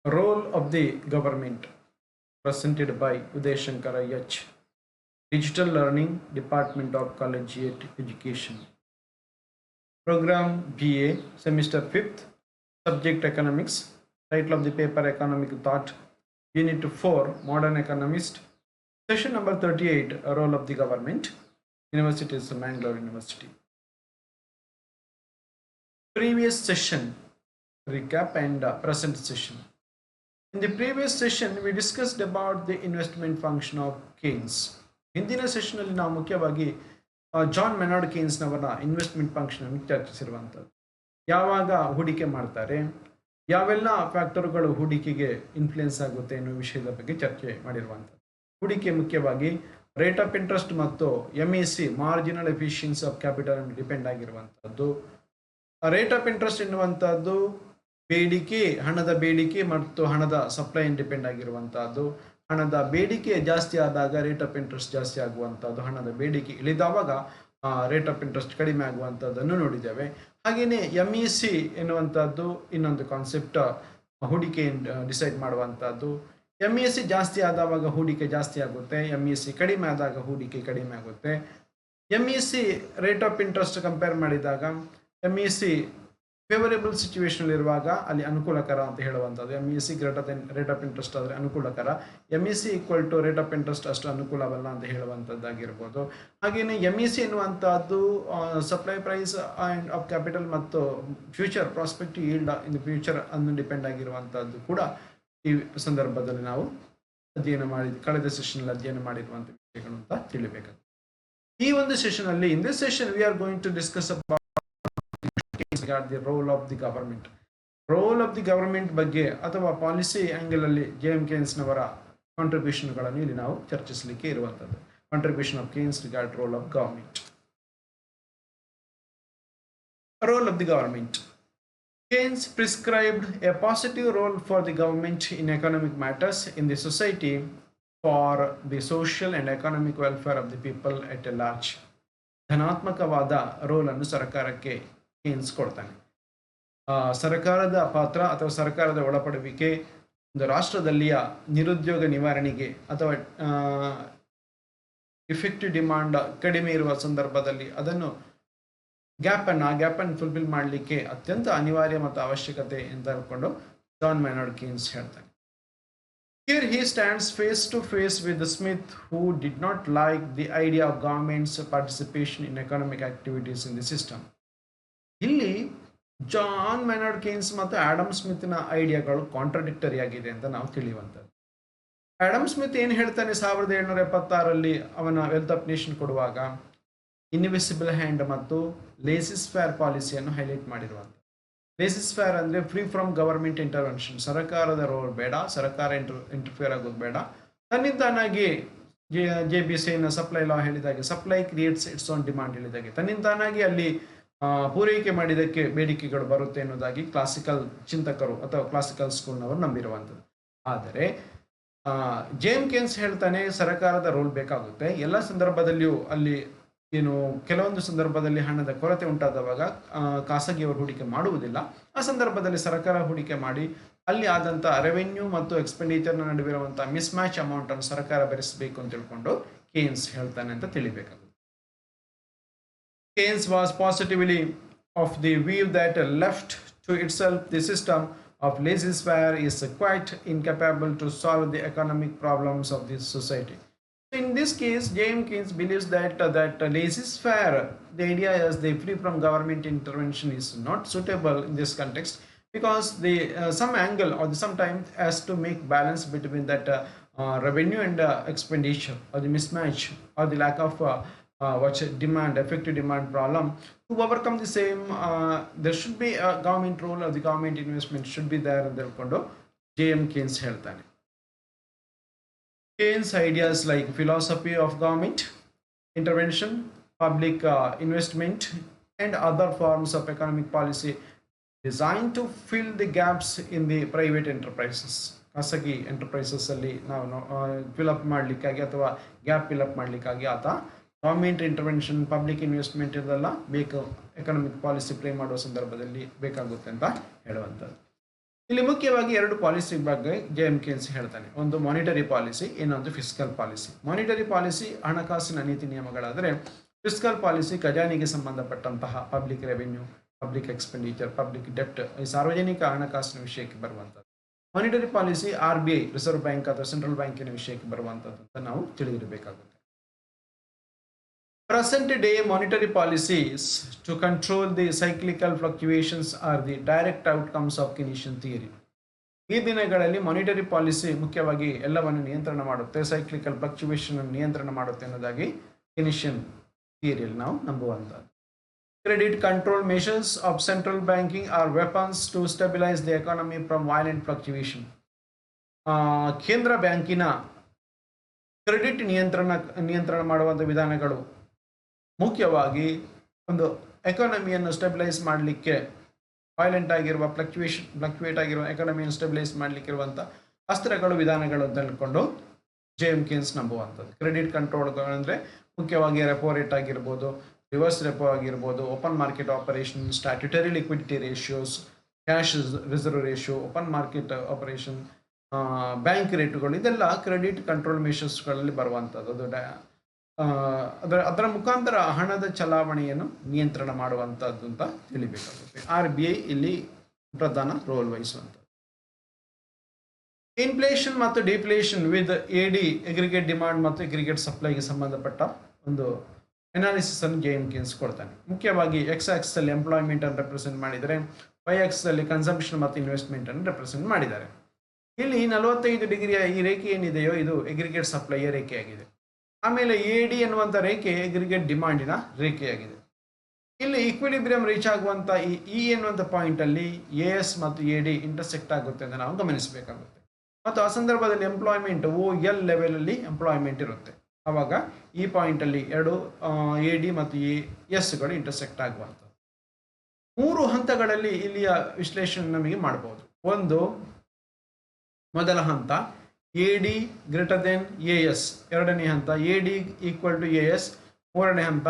Role of the government, presented by Uday Shankara H. Digital Learning, Department of Collegiate Education. Program BA, Semester 5th, Subject Economics. Title of the paper Economic Thought, Unit 4, Modern Economist. Session number 38, Role of the Government. University is Mangalore University. Previous session, recap and present session. In the previous session, we discussed about the investment function of Keynes. ಹಿಂದಿನ session ಅಲ್ಲಿ ನಾವು ಮುಖ್ಯವಾಗಿ John Maynard Keynes ನವರ investment function ಅನ್ನು ಚರ್ಚಿಸಿರುವಂಥದ್ದು. ಯಾವಾಗ ಹೂಡಿಕೆ ಮಾಡ್ತಾರೆ, ಯಾವೆಲ್ಲ ಫ್ಯಾಕ್ಟರ್ಗಳು ಹೂಡಿಕೆಗೆ ಇನ್ಫ್ಲುಯೆನ್ಸ್ ಆಗುತ್ತೆ ಅನ್ನೋ ವಿಷಯದ ಬಗ್ಗೆ ಚರ್ಚೆ ಮಾಡಿರುವಂಥದ್ದು. ಹೂಡಿಕೆ ಮುಖ್ಯವಾಗಿ ರೇಟ್ ಆಫ್ ಇಂಟ್ರೆಸ್ಟ್ ಮತ್ತು MEC marginal efficiency of capital ಅನ್ನು ಡಿಪೆಂಡ್ ಆಗಿರುವಂಥದ್ದು. ರೇಟ್ ಆಫ್ ಇಂಟ್ರೆಸ್ಟ್ ಎನ್ನುವಂಥದ್ದು ಬೇಡಿಕೆ, ಹಣದ ಬೇಡಿಕೆ ಮತ್ತು ಹಣದ ಸಪ್ಲೈ ಡಿಪೆಂಡ್ ಆಗಿರುವಂತಹದ್ದು. ಹಣದ ಬೇಡಿಕೆ ಜಾಸ್ತಿ ಆದಾಗ ರೇಟ್ ಆಫ್ ಇಂಟ್ರೆಸ್ಟ್ ಜಾಸ್ತಿ ಆಗುವಂತಹದ್ದು, ಹಣದ ಬೇಡಿಕೆ ಇಳಿದವಾಗ ರೇಟ್ ಆಫ್ ಇಂಟ್ರೆಸ್ಟ್ ಕಡಿಮೆ ಆಗುವಂತಹದ್ದನ್ನು ನೋಡಿದ್ದೇವೆ. ಹಾಗೆಯೇ MEC ಎನ್ನುವಂತಹದ್ದು ಇನ್ನೊಂದು ಕಾನ್ಸೆಪ್ಟ್, ಹೂಡಿಕೆ ಡಿಸೈಡ್ ಮಾಡುವಂತಹದ್ದು. MEC ಜಾಸ್ತಿ ಆದಾಗ ಹೂಡಿಕೆ ಜಾಸ್ತಿ ಆಗುತ್ತೆ, MEC ಕಡಿಮೆ ಆದಾಗ ಹೂಡಿಕೆ ಕಡಿಮೆ ಆಗುತ್ತೆ. MEC rate of interest compare ಮಾಡಿದಾಗ MEC ಫೇವರೇಬಲ್ ಸಿಚುವೇಶನ್ ಇರುವಾಗ ಅಲ್ಲಿ ಅನುಕೂಲಕರ ಅಂತ ಹೇಳುವಂಥದ್ದು. MEC greater than rate of interest ಆದರೆ ಅನುಕೂಲಕರ, MEC equal to rate of interest ಅಷ್ಟು ಅನುಕೂಲವಲ್ಲ ಅಂತ ಹೇಳುವಂಥದ್ದಾಗಿರ್ಬೋದು. ಹಾಗೆಯೇ MEC ಎನ್ನುವಂಥದ್ದು supply price and of capital ಮತ್ತು future prospective yield in future ಅನ್ನು ಡಿಪೆಂಡ್ ಆಗಿರುವಂಥದ್ದು ಕೂಡ ಈ ಸಂದರ್ಭದಲ್ಲಿ ನಾವು ಕಳೆದ ಸೆಷನ್ ಅಧ್ಯಯನ ಮಾಡಿರುವಂಥ ವಿಷಯಗಳು ಅಂತ ತಿಳಿಬೇಕಾಗುತ್ತೆ. ಈ ಒಂದು ಸೆಷನ್ ಅಲ್ಲಿ in this session we are going to discuss about the role of the government. Role of the government ಬಗ್ಗೆ ಅಥವಾ ಪಾಲಿಸಿ ಆಂಗಲ್ ಅಲ್ಲಿ JM ಕೇನ್ಸ್ ನವರ ಕಾಂಟ್ರಿಬ್ಯೂಷನ್ ಗಳನ್ನು ಇಲ್ಲಿ ನಾವು ಚರ್ಚಿಸಲಿಕ್ಕೆ ಇರುವಂತದ್ದು. Contribution of Keynes regard role of government. Role of the government. Keynes prescribed a positive role for the government in economic matters in the society for the social and economic welfare of the people at a large. ಧನಾತ್ಮಕವಾದ role ಅನ್ನು ಸರ್ಕಾರಕ್ಕೆ ಕೇನ್ಸ್ ಕೊಡ್ತಾನೆ. ಸರ್ಕಾರದ ಪಾತ್ರ ಅಥವಾ ಸರ್ಕಾರದ ಒಳಪಡುವಿಕೆ ಒಂದು ರಾಷ್ಟ್ರದಲ್ಲಿಯ ನಿರುದ್ಯೋಗ ನಿವಾರಣೆಗೆ ಅಥವಾ ಇಫೆಕ್ಟಿವ್ ಡಿಮಾಂಡ್ ಕಡಿಮೆ ಇರುವ ಸಂದರ್ಭದಲ್ಲಿ ಅದನ್ನು ಗ್ಯಾಪ್ ಅನ್ನು ಫುಲ್ಫಿಲ್ ಮಾಡಲಿಕ್ಕೆ ಅತ್ಯಂತ ಅನಿವಾರ್ಯ ಮತ್ತು ಅವಶ್ಯಕತೆ ಅಂತ ಹೇಳ್ಕೊಂಡು ಜಾನ್ ಮೆನಾರ್ಡ್ ಕೇನ್ಸ್ ಹೇಳ್ತಾನೆ. Here he stands face to face with Smith, who did not like the idea of government's participation in economic activities in the system. ಇಲ್ಲಿ ಜಾನ್ ಮೆನಾರ್ಡ್ ಕೇನ್ಸ್ ಮತ್ತು ಆಡಮ್ ಸ್ಮಿತ್ನ ಐಡಿಯಾಗಳು ಕಾಂಟ್ರಡಿಕ್ಟರಿ ಆಗಿದೆ ಅಂತ ನಾವು ತಿಳಿಯುವಂಥದ್ದು. ಆಡಮ್ ಸ್ಮಿತ್ ಏನು ಹೇಳ್ತಾನೆ, 1776ರಲ್ಲಿ ಅವನ wealth of nation ಕೊಡುವಾಗ invisible hand ಮತ್ತು ಲೇಸಿಸ್ ಫೇರ್ ಪಾಲಿಸಿಯನ್ನು ಹೈಲೈಟ್ ಮಾಡಿರುವಂಥದ್ದು. ಲೇಸಿಸ್ ಫೇರ್ ಅಂದರೆ ಫ್ರೀ ಫ್ರಮ್ ಗವರ್ಮೆಂಟ್ ಇಂಟರ್ವೆನ್ಷನ್, ಸರ್ಕಾರದ ರೋಲ್ ಬೇಡ, ಸರ್ಕಾರ ಇಂಟರ್ಫಿಯರ್ ಆಗೋದು ಬೇಡ, ತನ್ನಿಂತಾನಾಗಿ JBC ಸಪ್ಲೈ ಲಾ ಹೇಳಿದಾಗೆ supply creates it's on demand ಹೇಳಿದಾಗೆ ತನ್ನಿಂತಾನಾಗಿ ಅಲ್ಲಿ ಪೂರೈಕೆ ಮಾಡಿದಕ್ಕೆ ಬೇಡಿಕೆಗಳು ಬರುತ್ತೆ ಅನ್ನೋದಾಗಿ ಕ್ಲಾಸಿಕಲ್ ಚಿಂತಕರು ಅಥವಾ ಕ್ಲಾಸಿಕಲ್ ಸ್ಕೂಲ್ನವರು ನಂಬಿರುವಂಥದ್ದು. ಆದರೆ JM ಕೇನ್ಸ್ ಹೇಳ್ತಾನೆ ಸರ್ಕಾರದ ರೋಲ್ ಬೇಕಾಗುತ್ತೆ ಎಲ್ಲ ಸಂದರ್ಭದಲ್ಲಿಯೂ. ಅಲ್ಲಿ ಏನು ಕೆಲವೊಂದು ಸಂದರ್ಭದಲ್ಲಿ ಹಣದ ಕೊರತೆ ಉಂಟಾದವಾಗ ಖಾಸಗಿಯವರು ಹೂಡಿಕೆ ಮಾಡುವುದಿಲ್ಲ. ಆ ಸಂದರ್ಭದಲ್ಲಿ ಸರ್ಕಾರ ಹೂಡಿಕೆ ಮಾಡಿ ಅಲ್ಲಿ ಆದಂಥ ರೆವೆನ್ಯೂ ಮತ್ತು ಎಕ್ಸ್ಪೆಂಡಿಚರ್ನ ನಡುವಿರುವಂಥ ಮಿಸ್ ಮ್ಯಾಚ್ ಅಮೌಂಟ್ ಅನ್ನು ಸರ್ಕಾರ ಭರಿಸಬೇಕು ಅಂತ ತಿಳ್ಕೊಂಡು ಕೇನ್ಸ್ ಹೇಳ್ತಾನೆ ಅಂತ ತಿಳಿಬೇಕಾಗುತ್ತೆ. Keynes was positively of the view that left to itself the system of laissez-faire is quite incapable to solve the economic problems of this society. In this case, JM Keynes believes that laissez-faire, the idea is the free from government intervention, is not suitable in this context because the some angle or sometimes has to make balance between that revenue and expenditure, or the mismatch or the lack of effective demand problem. To overcome the same, there should be a government role, or the government investment should be there in the kondo JM Keynes ಹೇಳ್ತಾನೆ. Keynes ideas like philosophy of government intervention, public investment and other forms of economic policy designed to fill the gaps in the private enterprises. ಖಾಸಗಿ enterprises ಅಲ್ಲಿ ನಾವು fill up ಮಾಡಲಿಕ್ಕಾಗಿ ಅಥವಾ gap fill up ಮಾಡಲಿಕ್ಕಾಗಿ ಆತ government intervention, public investment ಇದೆಲ್ಲ ಬೇಕು, economic policy play ಮಾಡುವ ಸಂದರ್ಭದಲ್ಲಿ ಬೇಕಾಗುತ್ತೆ ಅಂತ ಹೇಳುವಂಥದ್ದು. ಇಲ್ಲಿ ಮುಖ್ಯವಾಗಿ ಎರಡು ಪಾಲಿಸಿ ಬಗ್ಗೆ ಜೆ.ಎಂ. ಕೇನ್ಸ್ ಹೇಳ್ತಾನೆ. ಒಂದು ಮಾನಿಟರಿ ಪಾಲಿಸಿ, ಇನ್ನೊಂದು ಫಿಸ್ಕಲ್ ಪಾಲಿಸಿ. ಮಾನಿಟರಿ ಪಾಲಿಸಿ ಹಣಕಾಸಿನ ನೀತಿ ನಿಯಮಗಳಾದರೆ, ಫಿಸ್ಕಲ್ ಪಾಲಿಸಿ ಖಜಾನೆಗೆ ಸಂಬಂಧಪಟ್ಟಂತಹ public revenue, public expenditure, public ಡೆಪ್ಟ್, ಈ ಸಾರ್ವಜನಿಕ ಹಣಕಾಸಿನ ವಿಷಯಕ್ಕೆ ಬರುವಂಥದ್ದು. Monetary policy RBI reserve bank ಅಥವಾ ಸೆಂಟ್ರಲ್ ಬ್ಯಾಂಕಿನ ವಿಷಯಕ್ಕೆ ಬರುವಂಥದ್ದು ಅಂತ ನಾವು ತಿಳಿದಿರಬೇಕಾಗುತ್ತೆ. Present day monetary policies to control the cyclical fluctuations are the direct outcomes of Keynesian theory. ಈ ದಿನಗಳಲ್ಲಿ ಮಾನಿಟರಿ ಪಾಲಿಸಿ ಮುಖ್ಯವಾಗಿ ಎಲ್ಲವನ್ನು ನಿಯಂತ್ರಣ ಮಾಡುತ್ತೆ, ಸೈಕ್ಲಿಕಲ್ ಫ್ಲಕ್ಚುಯೇಷನ್ ಅನ್ನು ನಿಯಂತ್ರಣ ಮಾಡುತ್ತೆ ಅನ್ನೋದಾಗಿ ಕೆನಿಷಿಯನ್ ಥಿಯರಿಯಲ್ಲಿ ನಾವು ನಂಬುವಂಥದ್ದು. Credit control measures of central banking are weapons to stabilize the economy from violent fluctuation. ಕೇಂದ್ರ ಬ್ಯಾಂಕಿನ ಕ್ರೆಡಿಟ್ ನಿಯಂತ್ರಣ ಮಾಡುವಂಥ ವಿಧಾನಗಳು ಮುಖ್ಯವಾಗಿ ಒಂದು ಎಕಾನಮಿಯನ್ನು ಸ್ಟೆಬಿಲೈಸ್ ಮಾಡಲಿಕ್ಕೆ, ವೈಲೆಂಟ್ ಆಗಿರುವ ಫ್ಲಕ್ಚುಯೇಟ್ ಆಗಿರುವ ಎಕಾನಮಿಯನ್ನು ಸ್ಟೆಬಿಲೈಸ್ ಮಾಡಲಿಕ್ಕಿರುವಂಥ ಅಸ್ತ್ರಗಳು, ವಿಧಾನಗಳು ಅಂತ ಹೇಳ್ಕೊಂಡು ಜೆ.ಎಂ. ಕೇನ್ಸ್ ನಂಬುವಂಥದ್ದು. ಕ್ರೆಡಿಟ್ ಕಂಟ್ರೋಲ್ಗಳು ಅಂದರೆ ಮುಖ್ಯವಾಗಿ ರೆಪೋ ರೇಟ್ ಆಗಿರ್ಬೋದು, ರಿವರ್ಸ್ ರೆಪೋ ಆಗಿರ್ಬೋದು, open market operation, statutory liquidity ratios, cash reserve ratio, open market operation, bank ರೇಟುಗಳು, ಇದೆಲ್ಲ ಕ್ರೆಡಿಟ್ ಕಂಟ್ರೋಲ್ ಮೆಷರ್ಸ್ಗಳಲ್ಲಿ ಬರುವಂಥದ್ದು. ಅದರ ಮುಖಾಂತರ ಹಣದ ಚಲಾವಣೆಯನ್ನು ನಿಯಂತ್ರಣ ಮಾಡುವಂಥದ್ದು ಅಂತ ತಿಳಿಬೇಕಾಗುತ್ತೆ. RBI ಇಲ್ಲಿ ಪ್ರಧಾನ ರೋಲ್ ವಹಿಸುವಂಥದ್ದು. ಇನ್ಫ್ಲೇಷನ್ ಮತ್ತು ಡಿಫ್ಲೇಷನ್ ವಿತ್ AD ಎಗ್ರಿಗೇಟ್ ಡಿಮಾಂಡ್ ಮತ್ತು ಎಗ್ರಿಗೇಟ್ ಸಪ್ಲೈಗೆ ಸಂಬಂಧಪಟ್ಟ ಒಂದು ಅನಾಲಿಸಿಸ್ ಅನ್ನು ಜೆ.ಎಂ. ಕೇನ್ಸ್ ಕೊಡ್ತಾನೆ. ಮುಖ್ಯವಾಗಿ X ಆಕ್ಸಿಸ್ ಅಲ್ಲಿ ಎಂಪ್ಲಾಯ್ಮೆಂಟ್ ಅನ್ನು ರೆಪ್ರೆಸೆಂಟ್ ಮಾಡಿದರೆ, Y ಆಕ್ಸಿಸ್ ಅಲ್ಲಿ ಕನ್ಸಂಪ್ಷನ್ ಮತ್ತು ಇನ್ವೆಸ್ಟ್ಮೆಂಟ್ ಅನ್ನು ರೆಪ್ರೆಸೆಂಟ್ ಮಾಡಿದ್ದಾರೆ. ಇಲ್ಲಿ 45 ಡಿಗ್ರಿಯ ಈ ರೇಖೆ ಏನಿದೆಯೋ ಇದು ಎಗ್ರಿಗೇಟ್ ಸಪ್ಲೈಯ ರೇಖೆಯಾಗಿದೆ. ಆಮೇಲೆ AD ಎನ್ನುವಂಥ ರೇಖೆ ಎಗ್ರಿಗೇಟ್ ಡಿಮಾಂಡಿನ ರೇಖೆಯಾಗಿದೆ. ಇಲ್ಲಿ ಈಕ್ವಿಲಿಬ್ರಿಯಂ ರೀಚ್ ಆಗುವಂಥ ಈ ಎನ್ನುವಂಥ ಪಾಯಿಂಟಲ್ಲಿ AS ಮತ್ತು AD ಇಂಟರ್ಸೆಕ್ಟ್ ಆಗುತ್ತೆ ಅಂತ ನಾವು ಗಮನಿಸಬೇಕಾಗುತ್ತೆ. ಮತ್ತು ಆ ಸಂದರ್ಭದಲ್ಲಿ ಎಂಪ್ಲಾಯ್ಮೆಂಟ್ OL ಲೆವೆಲಲ್ಲಿ ಎಂಪ್ಲಾಯ್ಮೆಂಟ್ ಇರುತ್ತೆ. ಆವಾಗ ಈ ಪಾಯಿಂಟಲ್ಲಿ ಎರಡು AD ಮತ್ತು ASಗಳು ಇಂಟರ್ಸೆಕ್ಟ್ ಆಗುವಂಥದ್ದು. 3 ಹಂತಗಳಲ್ಲಿ ಇಲ್ಲಿಯ ವಿಶ್ಲೇಷಣೆ ನಮಗೆ ಮಾಡಬಹುದು. ಒಂದು, ಮೊದಲ ಹಂತ AD ಗ್ರೇಟರ್ ದೆನ್ AS, ಎರಡನೇ ಹಂತ AD ಈಕ್ವಲ್ ಟು AS, ಮೂರನೇ ಹಂತ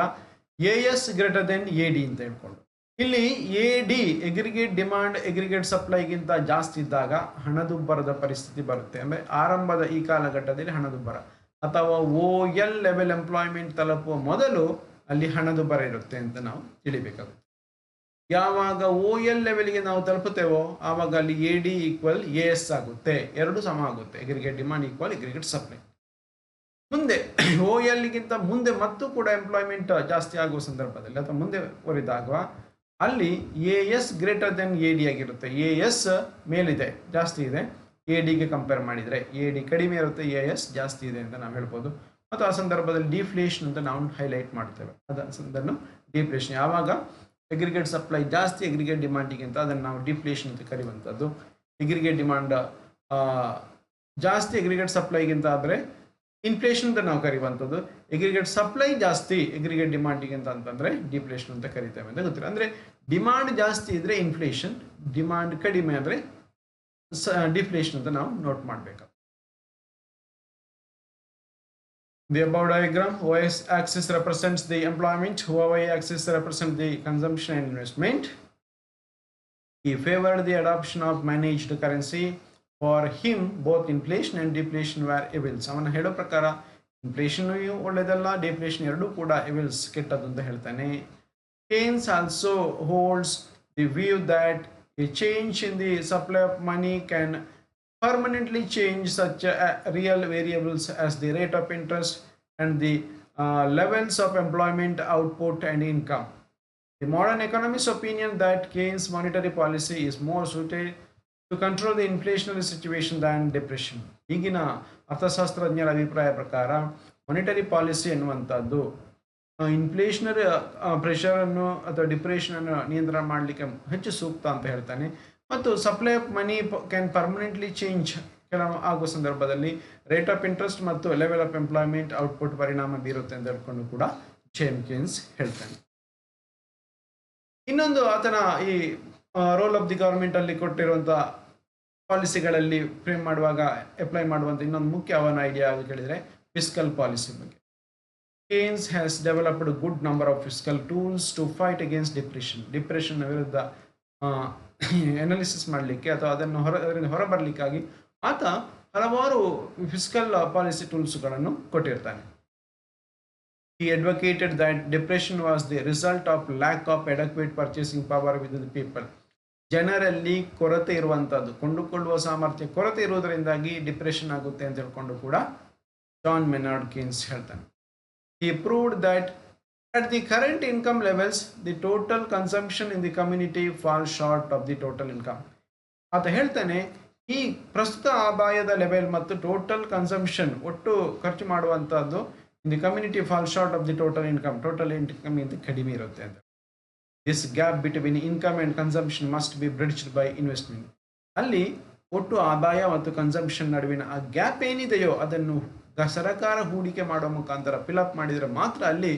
AS ಗ್ರೇಟರ್ ದೆನ್ AD ಅಂತ ಹೇಳ್ಕೊಂಡು. ಇಲ್ಲಿ AD ಎಗ್ರಿಗೇಟ್ ಡಿಮಾಂಡ್ ಎಗ್ರಿಗೇಟ್ ಸಪ್ಲೈಗಿಂತ ಜಾಸ್ತಿ ಇದ್ದಾಗ ಹಣದುಬ್ಬರದ ಪರಿಸ್ಥಿತಿ ಬರುತ್ತೆ. ಅಂದರೆ ಆರಂಭದ ಈ ಕಾಲಘಟ್ಟದಲ್ಲಿ ಹಣದುಬ್ಬರ, ಅಥವಾ OL ಲೆವೆಲ್ ಎಂಪ್ಲಾಯ್ಮೆಂಟ್ ತಲುಪುವ ಮೊದಲು ಅಲ್ಲಿ ಹಣದುಬ್ಬರ ಇರುತ್ತೆ ಅಂತ ನಾವು ತಿಳಿಬೇಕಾಗುತ್ತೆ. ಯಾವಾಗ OL ಲೆವೆಲ್ಗೆ ನಾವು ತಲುಪುತ್ತೇವೋ ಆವಾಗ ಅಲ್ಲಿ AD ಈಕ್ವಲ್ AS ಆಗುತ್ತೆ, ಎರಡು ಸಮ ಆಗುತ್ತೆ. ಎಗ್ರಿಗೇಟ್ ಡಿಮಾಂಡ್ ಈಕ್ವಲ್ ಎಗ್ರಿಗೇಟ್ ಸಪ್ಲೈ. ಮುಂದೆ OLಗಿಂತ ಮುಂದೆ ಮತ್ತು ಕೂಡ ಎಂಪ್ಲಾಯ್ಮೆಂಟ್ ಜಾಸ್ತಿ ಆಗುವ ಸಂದರ್ಭದಲ್ಲಿ ಅಥವಾ ಮುಂದೆ ವರಿದಾಗ ಅಲ್ಲಿ AS ಗ್ರೇಟರ್ ದೆನ್ AD ಆಗಿರುತ್ತೆ. AS ಮೇಲಿದೆ, ಜಾಸ್ತಿ ಇದೆ, ADಗೆ ಕಂಪೇರ್ ಮಾಡಿದರೆ AD ಕಡಿಮೆ ಇರುತ್ತೆ, AS ಜಾಸ್ತಿ ಇದೆ ಅಂತ ನಾವು ಹೇಳ್ಬೋದು. ಮತ್ತು ಆ ಸಂದರ್ಭದಲ್ಲಿ ಡಿಫ್ಲೇಷನ್ ಅಂತ ನಾವು ಹೈಲೈಟ್ ಮಾಡ್ತೇವೆ. ಅದನ್ನು ಡಿಫ್ಲೇಷನ್ ಯಾವಾಗ ಎಗ್ರಿಗೇಟ್ ಸಪ್ಲೈ ಜಾಸ್ತಿ ಎಗ್ರಿಗೇಟ್ ಡಿಮಾಂಡಿಗಿಂತ ಅದನ್ನು ನಾವು ಡಿಫ್ಲೇಷನ್ ಅಂತ ಕರೆಯುವಂಥದ್ದು. ಎಗ್ರಿಗೇಟ್ ಡಿಮಾಂಡ್ ಜಾಸ್ತಿ ಎಗ್ರಿಗೇಟ್ ಸಪ್ಲೈಗಿಂತ ಆದರೆ ಇನ್ಫ್ಲೇಷನ್ ಅಂತ ನಾವು ಕರೆಯುವಂಥದ್ದು. ಎಗ್ರಿಗೇಟ್ ಸಪ್ಲೈ ಜಾಸ್ತಿ ಎಗ್ರಿಗೇಟ್ ಡಿಮಾಂಡಿಗಿಂತ ಅಂತಂದರೆ ಡಿಫ್ಲೇಷನ್ ಅಂತ ಕರಿತೇವೆ ಅಂತ ಗೊತ್ತಿಲ್ಲ. ಅಂದರೆ ಡಿಮಾಂಡ್ ಜಾಸ್ತಿ ಇದ್ದರೆ ಇನ್ಫ್ಲೇಷನ್, ಡಿಮಾಂಡ್ ಕಡಿಮೆ ಅಂದರೆ ಡಿಫ್ಲೇಷನ್ ಅಂತ ನಾವು ನೋಟ್ ಮಾಡಬೇಕು. The above diagram, Y axis represents the employment, Y axis represents the consumption and investment. He favored the adoption of managed currency. For him, both inflation and deflation were evils. ಅವನ ಹೇಳೋ ಪ್ರಕಾರ inflation ಒಳ್ಳೆಯದಲ್ಲ, deflation ಎರಡೂ ಕೂಡ evils, ಕೆಟ್ಟದ್ದು ಅಂತ ಹೇಳ್ತಾನೆ. Keynes also holds the view that a change in the supply of money can permanently change such real variables as the rate of interest and the levels of employment, output and income. The modern economist's opinion that Keynes' monetary policy is more suited to control the inflationary situation than depression. ಈಗಿನ ಅರ್ಥಶಾಸ್ತ್ರಜ್ಞರ ಅಭಿಪ್ರಾಯ ಪ್ರಕಾರ monetary policy ಎನ್ನುವಂಥದ್ದು inflationary ಪ್ರೆಷರನ್ನು ಅಥವಾ ಡಿಪ್ರೆಷನನ್ನು ನಿಯಂತ್ರಣ ಮಾಡಲಿಕ್ಕೆ ಹೆಚ್ಚು ಸೂಕ್ತ ಅಂತ ಹೇಳ್ತಾನೆ. ಮತ್ತು supply of money can permanently change ಕೆಲವು ಆಗುವ ಸಂದರ್ಭದಲ್ಲಿ ರೇಟ್ ಆಫ್ ಇಂಟ್ರೆಸ್ಟ್ ಮತ್ತು ಲೆವೆಲ್ ಆಫ್ ಎಂಪ್ಲಾಯ್ಮೆಂಟ್ ಔಟ್ಪುಟ್ ಪರಿಣಾಮ ಬೀರುತ್ತೆ ಅಂತ ಹೇಳ್ಕೊಂಡು ಕೂಡ ಜೆ.ಎಂ. ಕೇನ್ಸ್ ಹೇಳ್ತಾನೆ. ಇನ್ನೊಂದು ಆತನ ಈ ರೋಲ್ ಆಫ್ ದಿ ಗವರ್ಮೆಂಟ್ ಅಲ್ಲಿ ಕೊಟ್ಟಿರುವಂಥ ಪಾಲಿಸಿಗಳಲ್ಲಿ ಫ್ರೇಮ್ ಮಾಡುವಾಗ ಅಪ್ಲೈ ಮಾಡುವಂಥ ಇನ್ನೊಂದು ಮುಖ್ಯವಾದ ಐಡಿಯಾ ಯಾವುದು ಕೇಳಿದರೆ ಫಿಸ್ಕಲ್ ಪಾಲಿಸಿ ಬಗ್ಗೆ. Keynes has developed a good number of fiscal tools to fight against depression. Depression ವಿರುದ್ಧ ಅನಾಲಿಸಿಸ್ ಮಾಡಲಿಕ್ಕೆ ಅಥವಾ ಅದರಿಂದ ಹೊರಬರಲಿಕ್ಕಾಗಿ ಆತ ಹಲವಾರು ಫಿಸ್ಕಲ್ ಪಾಲಿಸಿ ಟೂಲ್ಸ್ಗಳನ್ನು ಕೊಟ್ಟಿರ್ತಾನೆ. He advocated that depression was the result of lack of adequate purchasing power within the people. ಜನರಲ್ಲಿ ಕೊರತೆ ಇರುವಂಥದ್ದು, ಕೊಂಡುಕೊಳ್ಳುವ ಸಾಮರ್ಥ್ಯ ಕೊರತೆ ಇರುವುದರಿಂದಾಗಿ ಡಿಪ್ರೆಷನ್ ಆಗುತ್ತೆ ಅಂತ ಹೇಳ್ಕೊಂಡು ಕೂಡ ಜಾನ್ ಮೆನಾರ್ಡ್ ಕೇನ್ಸ್ ಹೇಳ್ತಾನೆ. He proved that at the current income levels, the total consumption in the community falls short of the total income. ಆತ ಹೇಳ್ತಾನೆ, ಈ ಪ್ರಸ್ತುತ ಆದಾಯದ ಲೆವೆಲ್ ಮತ್ತು ಟೋಟಲ್ ಕನ್ಸಂಪ್ಷನ್ ಒಟ್ಟು ಖರ್ಚು ಮಾಡುವಂಥದ್ದು in the community fall short of the total income ಇಂತ ಕಡಿಮೆ ಇರುತ್ತೆ ಅಂತ. This gap between income and consumption must be bridged by investment. ಅಲ್ಲಿ ಒಟ್ಟು ಆದಾಯ ಮತ್ತು ಕನ್ಸಂಪ್ಷನ್ ನಡುವಿನ ಆ ಗ್ಯಾಪ್ ಏನಿದೆಯೋ ಅದನ್ನು ಸರ್ಕಾರ ಹೂಡಿಕೆ ಮಾಡೋ ಮುಖಾಂತರ ಫಿಲಪ್ ಮಾಡಿದರೆ ಮಾತ್ರ ಅಲ್ಲಿ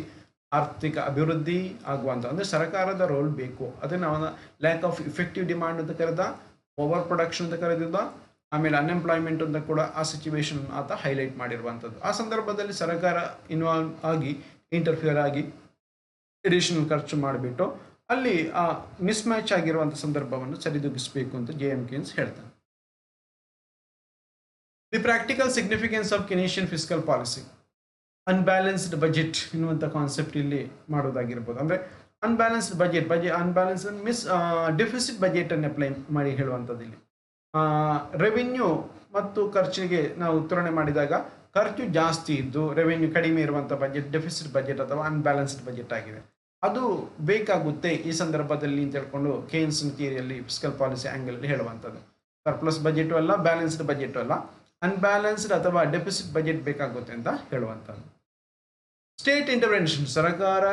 ಆರ್ಥಿಕ ಅಭಿವೃದ್ಧಿ ಆಗುವಂಥ, ಅಂದರೆ ಸರ್ಕಾರದ ರೋಲ್ ಬೇಕು. ಅದನ್ನು ಅವನ ಲ್ಯಾಕ್ ಆಫ್ ಇಫೆಕ್ಟಿವ್ ಡಿಮಾಂಡ್ ಅಂತ ಕರೆದ, ಓವರ್ ಪ್ರೊಡಕ್ಷನ್ ಅಂತ ಕರೆದಿದ್ದ, ಆಮೇಲೆ ಅನ್ಎಂಪ್ಲಾಯ್ಮೆಂಟ್ ಅಂತ ಕೂಡ ಆ ಸಿಚುವೇಶನ್ ಆತ ಹೈಲೈಟ್ ಮಾಡಿರುವಂಥದ್ದು. ಆ ಸಂದರ್ಭದಲ್ಲಿ ಸರ್ಕಾರ ಇನ್ವಾಲ್ವ್ ಆಗಿ ಇಂಟರ್ಫಿಯರ್ ಆಗಿ ಎಡಿಷನಲ್ ಖರ್ಚು ಮಾಡಿಬಿಟ್ಟು ಅಲ್ಲಿ ಆ ಮಿಸ್ಮ್ಯಾಚ್ ಆಗಿರುವಂಥ ಸಂದರ್ಭವನ್ನು ಸರಿದೂಗಿಸಬೇಕು ಅಂತ JM ಕೇನ್ಸ್ ಹೇಳ್ತಾನೆ. The practical significance of Keynesian fiscal policy. Unbalanced budget ಎನ್ನುವಂಥ ಕಾನ್ಸೆಪ್ಟ್ ಇಲ್ಲಿ ಮಾಡೋದಾಗಿರ್ಬೋದು. ಅಂದರೆ ಅನ್ಬ್ಯಾಲೆನ್ಸ್ಡ್ ಬಜೆಟ್ ಡೆಫಿಸಿಟ್ ಬಜೆಟನ್ನು ಅಪ್ಲೈ ಮಾಡಿ ಹೇಳುವಂಥದ್ದು. ಇಲ್ಲಿ ರೆವಿನ್ಯೂ ಮತ್ತು ಖರ್ಚಿಗೆ ನಾವು ತುಲನೆ ಮಾಡಿದಾಗ ಖರ್ಚು ಜಾಸ್ತಿ ಇದ್ದು ರೆವಿನ್ಯೂ ಕಡಿಮೆ ಇರುವಂಥ ಬಜೆಟ್ ಡೆಫಿಸಿಟ್ ಬಜೆಟ್ ಅಥವಾ ಅನ್ಬ್ಯಾಲೆನ್ಸ್ಡ್ ಬಜೆಟ್ ಆಗಿದೆ. ಅದು ಬೇಕಾಗುತ್ತೆ ಈ ಸಂದರ್ಭದಲ್ಲಿ ಅಂತ ಹೇಳ್ಕೊಂಡು ಕೇನ್ಸ್ ಥಿಯರಿಯಲ್ಲಿ ಫಿಸ್ಕಲ್ ಪಾಲಿಸಿ ಆ್ಯಂಗಲಲ್ಲಿ ಹೇಳುವಂಥದ್ದು. ಸರ್ಪ್ಲಸ್ ಬಜೆಟು ಅಲ್ಲ, ಬ್ಯಾಲೆನ್ಸ್ಡ್ ಬಜೆಟು ಅಲ್ಲ, ಅನ್ಬ್ಯಾಲೆನ್ಸ್ಡ್ ಅಥವಾ ಡೆಫಿಸಿಟ್ ಬಜೆಟ್ ಬೇಕಾಗುತ್ತೆ ಅಂತ ಹೇಳುವಂಥದ್ದು. ಸ್ಟೇಟ್ ಇಂಟರ್ವೆನ್ಷನ್, ಸರ್ಕಾರ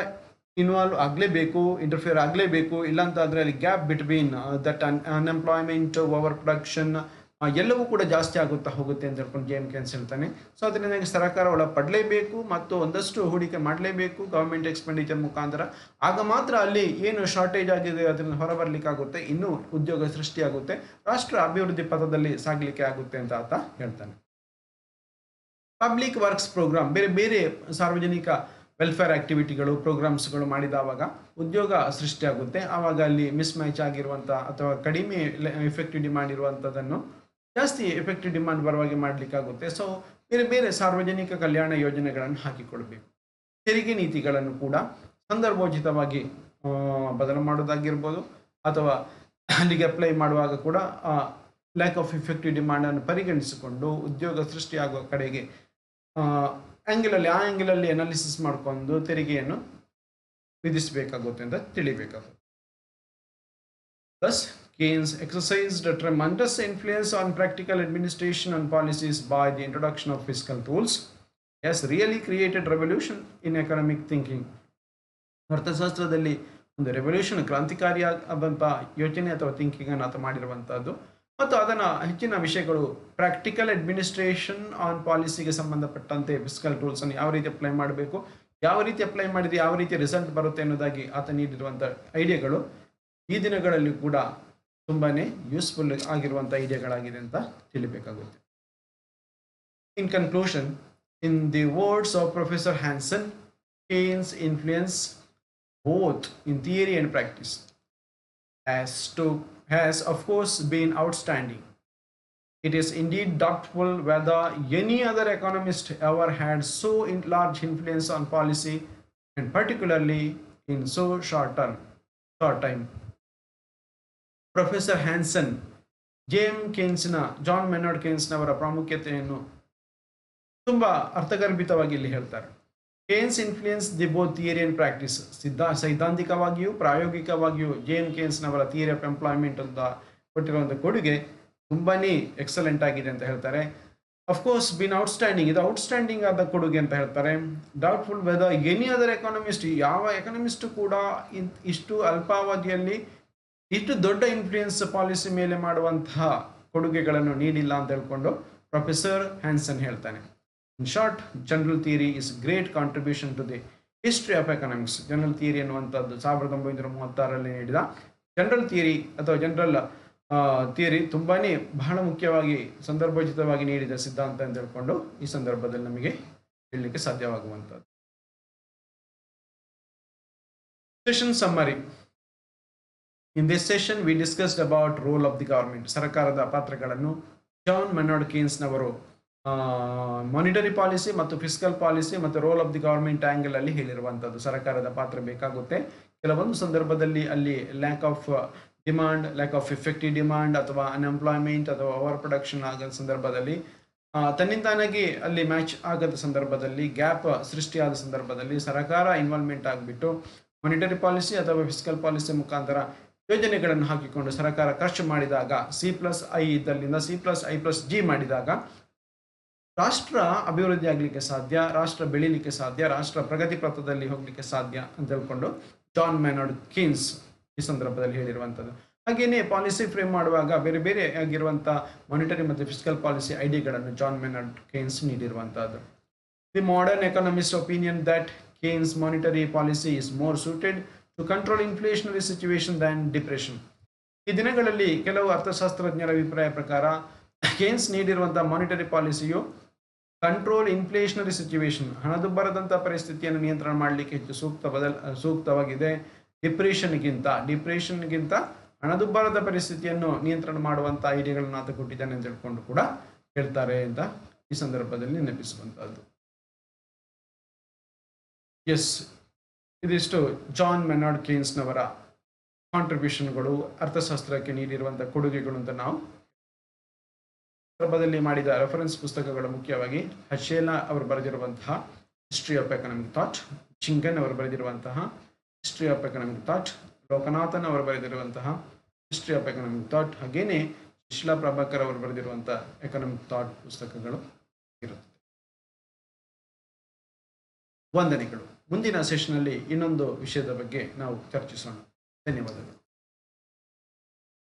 ಇನ್ವಾಲ್ವ್ ಆಗಲೇಬೇಕು, ಇಂಟರ್ಫಿಯರ್ ಆಗಲೇಬೇಕು. ಇಲ್ಲಾಂತಾದರೆ ಅಲ್ಲಿ gap between that unemployment, over production ಎಲ್ಲವೂ ಕೂಡ ಜಾಸ್ತಿ ಆಗುತ್ತಾ ಹೋಗುತ್ತೆ ಅಂತ ಹೇಳ್ಕೊಂಡು JM ಕೇನ್ಸ್ ಹೇಳ್ತಾನೆ. ಸೊ ಅದರಿಂದಾಗಿ ಸರ್ಕಾರ ಒಳಪಡಲೇಬೇಕು ಮತ್ತು ಒಂದಷ್ಟು ಹೂಡಿಕೆ ಮಾಡಲೇಬೇಕು ಗವರ್ಮೆಂಟ್ ಎಕ್ಸ್ಪೆಂಡಿಚರ್ ಮುಖಾಂತರ. ಆಗ ಮಾತ್ರ ಅಲ್ಲಿ ಏನು ಶಾರ್ಟೇಜ್ ಆಗಿದೆ ಅದನ್ನು ಹೊರಬರಲಿಕ್ಕಾಗುತ್ತೆ, ಇನ್ನೂ ಉದ್ಯೋಗ ಸೃಷ್ಟಿಯಾಗುತ್ತೆ, ರಾಷ್ಟ್ರ ಅಭಿವೃದ್ಧಿ ಪಥದಲ್ಲಿ ಸಾಗಲಿಕ್ಕೆ ಆಗುತ್ತೆ ಅಂತ ಆತ ಹೇಳ್ತಾನೆ. ಪಬ್ಲಿಕ್ ವರ್ಕ್ಸ್ ಪ್ರೋಗ್ರಾಮ್, ಬೇರೆ ಬೇರೆ ಸಾರ್ವಜನಿಕ ವೆಲ್ಫೇರ್ ಆಕ್ಟಿವಿಟಿಗಳು ಪ್ರೋಗ್ರಾಮ್ಸ್ಗಳು ಮಾಡಿದವಾಗ ಉದ್ಯೋಗ ಸೃಷ್ಟಿಯಾಗುತ್ತೆ. ಆವಾಗ ಅಲ್ಲಿ ಮಿಸ್ಮ್ಯಾಚ್ ಆಗಿರುವಂಥ ಅಥವಾ ಕಡಿಮೆ ಎಫೆಕ್ಟಿವ್ ಡಿಮಾಂಡ್ ಇರುವಂಥದ್ದನ್ನು ಜಾಸ್ತಿ ಎಫೆಕ್ಟಿವ್ ಡಿಮಾಂಡ್ ಬರುವಾಗೆ ಮಾಡಲಿಕ್ಕಾಗುತ್ತೆ. ಸೊ ಬೇರೆ ಬೇರೆ ಸಾರ್ವಜನಿಕ ಕಲ್ಯಾಣ ಯೋಜನೆಗಳನ್ನು ಹಾಕಿಕೊಳ್ಬೇಕು. ತೆರಿಗೆ ನೀತಿಗಳನ್ನು ಕೂಡ ಸಂದರ್ಭೋಚಿತವಾಗಿ ಬದಲು ಮಾಡೋದಾಗಿರ್ಬೋದು ಅಥವಾ ಅಲ್ಲಿಗೆ ಅಪ್ಲೈ ಮಾಡುವಾಗ ಕೂಡ ಲ್ಯಾಕ್ ಆಫ್ ಎಫೆಕ್ಟಿವ್ ಡಿಮಾಂಡನ್ನು ಪರಿಗಣಿಸಿಕೊಂಡು ಉದ್ಯೋಗ ಸೃಷ್ಟಿಯಾಗುವ ಕಡೆಗೆ ಆ ಆ್ಯಂಗಲಲ್ಲಿ ಅನಾಲಿಸಿಸ್ ಮಾಡಿಕೊಂಡು ತೆರಿಗೆಯನ್ನು ವಿಧಿಸಬೇಕಾಗುತ್ತೆ ಅಂತ ತಿಳಿಬೇಕಾಗುತ್ತೆ. Thus, Keynes exercised a tremendous influence on practical administration and policies by the introduction of fiscal tools. He has really created revolution in economic thinking. ಅರ್ಥಶಾಸ್ತ್ರದಲ್ಲಿ ಒಂದು ರೆವಲ್ಯೂಷನ್, ಕ್ರಾಂತಿಕಾರಿಯಾದಂಥ ಯೋಚನೆ ಅಥವಾ ಥಿಂಕಿಂಗನ್ನು ಆತ ಮಾಡಿರುವಂಥದ್ದು ಮತ್ತು ಅದನ್ನು ಹೆಚ್ಚಿನ ವಿಷಯಗಳು ಪ್ರಾಕ್ಟಿಕಲ್ ಅಡ್ಮಿನಿಸ್ಟ್ರೇಷನ್ ಆನ್ ಪಾಲಿಸಿಗೆ ಸಂಬಂಧಪಟ್ಟಂತೆ ಫಿಸ್ಕಲ್ ಟೂಲ್ಸನ್ನು ಯಾವ ರೀತಿ ಅಪ್ಲೈ ಮಾಡಬೇಕು, ಯಾವ ರೀತಿ ಅಪ್ಲೈ ಮಾಡಿದರೆ ಯಾವ ರೀತಿ ರಿಸಲ್ಟ್ ಬರುತ್ತೆ ಅನ್ನೋದಾಗಿ ಆತ ನೀಡಿರುವಂಥ ಐಡಿಯಾಗಳು ಈ ದಿನಗಳಲ್ಲಿ ಕೂಡ ತುಂಬಾ ಯೂಸ್ಫುಲ್ ಆಗಿರುವಂಥ ಐಡಿಯಾಗಳಾಗಿದೆ ಅಂತ ತಿಳಿಬೇಕಾಗುತ್ತೆ. In conclusion, in the words of professor Hansen, Keynes' influence both in theory and practice has of course been outstanding. It is indeed doubtful whether any other economist ever had so large influence on policy, and particularly in so short time. Professor Hansen John Maynard ಕೇನ್ಸ್ನವರ ಪ್ರಾಮುಖ್ಯತೆಯನ್ನು ತುಂಬ ಅರ್ಥಗರ್ಭಿತವಾಗಿ ಇಲ್ಲಿ ಹೇಳ್ತಾರೆ. Keynes influence the both theory and practice. ಸೈದ್ಧಾಂತಿಕವಾಗಿಯೂ ಪ್ರಾಯೋಗಿಕವಾಗಿಯೂ JM ಕೇನ್ಸ್ನವರ theory of employment ಅಂತ ಕೊಟ್ಟಿರುವಂಥ ಕೊಡುಗೆ ತುಂಬಾ ಎಕ್ಸಲೆಂಟ್ ಆಗಿದೆ ಅಂತ ಹೇಳ್ತಾರೆ. ಅಫ್ಕೋರ್ಸ್ ಬಿನ್ ಔಟ್ಸ್ಟ್ಯಾಂಡಿಂಗ್, ಇದು ಔಟ್ಸ್ಟ್ಯಾಂಡಿಂಗ್ ಆದ ಕೊಡುಗೆ ಅಂತ ಹೇಳ್ತಾರೆ. Doubtful whether any other economist, ಯಾವ ಎಕಾನಮಿಸ್ಟು ಕೂಡ ಇಷ್ಟು ಅಲ್ಪಾವಧಿಯಲ್ಲಿ ಇಷ್ಟು ದೊಡ್ಡ ಇನ್ಫ್ಲೂಯೆನ್ಸ್ ಪಾಲಿಸಿ ಮೇಲೆ ಮಾಡುವಂತಹ ಕೊಡುಗೆಗಳನ್ನು ನೀಡಿಲ್ಲ ಅಂತ ಹೇಳ್ಕೊಂಡು ಪ್ರೊಫೆಸರ್ ಹ್ಯಾನ್ಸನ್ ಹೇಳ್ತಾನೆ. In short, general theory is great contribution to the history of economics. General theory ಅನ್ನುವಂಥದ್ದು 1936ರಲ್ಲಿ ನೀಡಿದ ಜನರಲ್ ಥಿಯರಿ ಅಥವಾ ಜನರಲ್ ಥಿಯರಿ ತುಂಬಾ ಬಹಳ ಮುಖ್ಯವಾಗಿ ಸಂದರ್ಭೋಚಿತವಾಗಿ ನೀಡಿದ ಸಿದ್ಧಾಂತ ಅಂತ ಹೇಳ್ಕೊಂಡು ಈ ಸಂದರ್ಭದಲ್ಲಿ ನಮಗೆ ಹೇಳಲಿಕ್ಕೆ ಸಾಧ್ಯವಾಗುವಂಥದ್ದು. Session summary. In this session, we discussed about role of the government. ಸರ್ಕಾರದ ಪಾತ್ರಗಳನ್ನು ಜಾನ್ ಮೆನಾರ್ಡ್ ಕೀನ್ಸ್ ನವರು ಮಾನಿಟರಿ ಪಾಲಿಸಿ ಮತ್ತು ಫಿಸ್ಕಲ್ ಪಾಲಿಸಿ ಮತ್ತು roll of the government angle ಅಲ್ಲಿ ಹೇಳಿರುವಂಥದ್ದು. ಸರ್ಕಾರದ ಪಾತ್ರ ಬೇಕಾಗುತ್ತೆ. ಕೆಲವೊಂದು ಸಂದರ್ಭದಲ್ಲಿ ಅಲ್ಲಿ lack of demand, lack of effective demand ಅಥವಾ ಅನ್ಎಂಪ್ಲಾಯ್ಮೆಂಟ್ ಅಥವಾ ಓವರ್ ಪ್ರೊಡಕ್ಷನ್ ಆಗದ ಸಂದರ್ಭದಲ್ಲಿ, ತನ್ನಿಂತಾನಾಗಿ ಅಲ್ಲಿ ಮ್ಯಾಚ್ ಆಗದ ಸಂದರ್ಭದಲ್ಲಿ, ಗ್ಯಾಪ್ ಸೃಷ್ಟಿಯಾದ ಸಂದರ್ಭದಲ್ಲಿ ಸರ್ಕಾರ ಇನ್ವಾಲ್ವ್ಮೆಂಟ್ ಆಗಿಬಿಟ್ಟು ಮಾನಿಟರಿ ಪಾಲಿಸಿ ಅಥವಾ ಫಿಸ್ಕಲ್ ಪಾಲಿಸಿ ಮುಖಾಂತರ ಯೋಜನೆಗಳನ್ನು ಹಾಕಿಕೊಂಡು ಸರ್ಕಾರ ಖರ್ಚು ಮಾಡಿದಾಗ, C+I ಇದ್ದಲ್ಲಿಂದ C+I+G ಮಾಡಿದಾಗ ರಾಷ್ಟ್ರ ಅಭಿವೃದ್ಧಿ ಆಗಲಿಕ್ಕೆ ಸಾಧ್ಯ, ರಾಷ್ಟ್ರ ಬೆಳೀಲಿಕ್ಕೆ ಸಾಧ್ಯ, ರಾಷ್ಟ್ರ ಪ್ರಗತಿ ಪಥದಲ್ಲಿ ಹೋಗಲಿಕ್ಕೆ ಸಾಧ್ಯ ಅಂತ ಹೇಳ್ಕೊಂಡು ಜಾನ್ ಮೆನಾರ್ಡ್ ಕೀನ್ಸ್ ಈ ಸಂದರ್ಭದಲ್ಲಿ ಹೇಳಿರುವಂಥದ್ದು. ಹಾಗೆಯೇ ಪಾಲಿಸಿ ಫ್ರೇಮ್ ಮಾಡುವಾಗ ಬೇರೆ ಬೇರೆ ಆಗಿರುವಂಥ ಮಾನಿಟರಿ ಮತ್ತು ಫಿಸ್ಕಲ್ ಪಾಲಿಸಿ ಐಡಿಯಾಗಳನ್ನು ಜಾನ್ ಮೆನಾರ್ಡ್ ಕೀನ್ಸ್ ನೀಡಿರುವಂಥದ್ದು. The modern economist opinion that Keynes monetary policy is more suited to control inflationary situation than depression. ಈ ದಿನಗಳಲ್ಲಿ ಕೆಲವು ಅರ್ಥಶಾಸ್ತ್ರಜ್ಞರ ಅಭಿಪ್ರಾಯ ಪ್ರಕಾರ ಕೇನ್ಸ್ ನೀಡಿರುವಂತಹ ಮಾನಿಟರಿ ಪಾಲಿಸಿಯು ಕಂಟ್ರೋಲ್ ಇನ್ಫ್ಲೇಷನರಿ ಸಿಚುವೇಶನ್, ಹಣದುಬ್ಬರದಂಥ ಪರಿಸ್ಥಿತಿಯನ್ನು ನಿಯಂತ್ರಣ ಮಾಡಲಿಕ್ಕೆ ಹೆಚ್ಚು ಸೂಕ್ತವಾಗಿದೆ. ಡಿಪ್ರೆಷನ್ಗಿಂತ ಹಣದುಬ್ಬರದ ಪರಿಸ್ಥಿತಿಯನ್ನು ನಿಯಂತ್ರಣ ಮಾಡುವಂಥ ಐಡಿಯಾಗಳನ್ನು ಆತ ಕೊಟ್ಟಿದ್ದಾನೆ ಅಂತ ಹೇಳ್ಕೊಂಡು ಕೂಡ ಹೇಳ್ತಾರೆ ಅಂತ ಈ ಸಂದರ್ಭದಲ್ಲಿ ನೆನಪಿಸುವಂಥದ್ದು. ಎಸ್, ಇದಿಷ್ಟು ಜಾನ್ ಮೆನಾರ್ಡ್ ಕೀನ್ಸ್ನವರ ಕಾಂಟ್ರಿಬ್ಯೂಷನ್ಗಳು, ಅರ್ಥಶಾಸ್ತ್ರಕ್ಕೆ ನೀಡಿರುವಂಥ ಕೊಡುಗೆಗಳು ಅಂತ ನಾವು ಸಂದರ್ಭದಲ್ಲಿ ಮಾಡಿದ ರೆಫರೆನ್ಸ್ ಪುಸ್ತಕಗಳು ಮುಖ್ಯವಾಗಿ ಹಚೇಲಾ ಅವರು ಬರೆದಿರುವಂತಹ history of economic thought, Jhingan ಅವರು ಬರೆದಿರುವಂತಹ history of economic thought, Lokanathan ಅವರು ಬರೆದಿರುವಂತಹ ಹಿಸ್ಟ್ರಿ ಆಫ್ ಎಕನಾಮಿಕ್ ಥಾಟ್, ಹಾಗೇನೆ ಶಿಲಾ ಪ್ರಭಾಕರ್ ಅವರು ಬರೆದಿರುವಂತಹ ಎಕನಾಮಿಕ್ ಥಾಟ್ ಪುಸ್ತಕಗಳು ಇರುತ್ತದೆ. ವಂದನೆಗಳು. ಮುಂದಿನ ಸೆಷನ್ನಲ್ಲಿ ಇನ್ನೊಂದು ವಿಷಯದ ಬಗ್ಗೆ ನಾವು ಚರ್ಚಿಸೋಣ. ಧನ್ಯವಾದಗಳು.